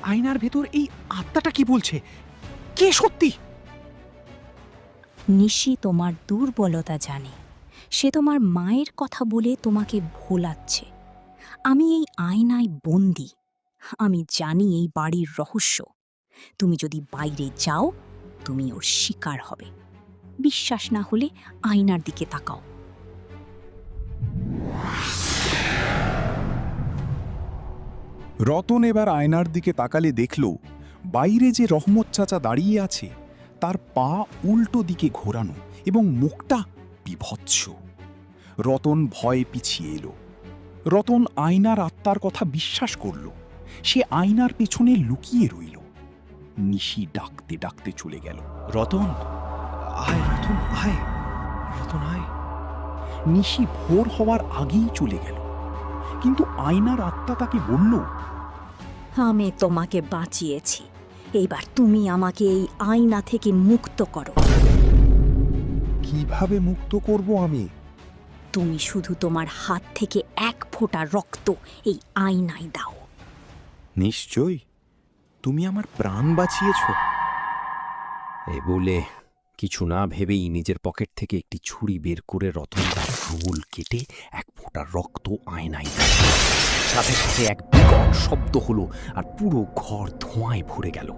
আয়নার ভেতর এই আত্মাটা কি বলছে? কে সত্যি? নিশি তোমার দুর্বলতা জানে। সে তোমার মায়ের কথা বলে তোমাকে ভোলাচ্ছে। আমি এই আয়নায় বন্দি। আমি জানি এই বাড়ির রহস্য। তুমি যদি বাইরে যাও, তুমি ওর শিকার হবে। বিশ্বাস না হলে আয়নার দিকে তাকাও। রতন এবার আয়নার দিকে তাকালে দেখল বাইরে যে রহমত চাচা দাঁড়িয়ে আছে তার পা উল্টো দিকে ঘোরানো এবং মুখটা বিভৎস। রতন ভয়ে পিছিয়ে এলো। রতন আয়নার আত্মার কথা বিশ্বাস করল। সে আয়নার পেছনে লুকিয়ে রইল। নিশি ডাকতে ডাকতে চলে গেল। রতন আয়, রতন আয়, রতন আয়। নিশি ভোর হওয়ার আগেই চলে গেল, কিন্তু আয়নার আত্মা তাকে বলল, আমি তোমাকে বাঁচিয়েছি। এইবার তুমি আমাকে এই আয়না থেকে মুক্ত করো। কিভাবে মুক্ত করব আমি? তুমি শুধু তোমার হাত থেকে এক ফোঁটা রক্ত এই আয়নায় দাও। নিশ্চয়ই, তুমি আমার প্রাণ বাঁচিয়েছ। এ বলে কিছু না ভেবেই নিজের পকেট থেকে একটি ছুরি বের করে রতন তার আঙুল কেটে এক ফোঁটা রক্ত আয়নায় দিল। সাথে সাথে এক বিকট শব্দ হলো আর পুরো ঘর ধোঁয়ায় ভরে গেল।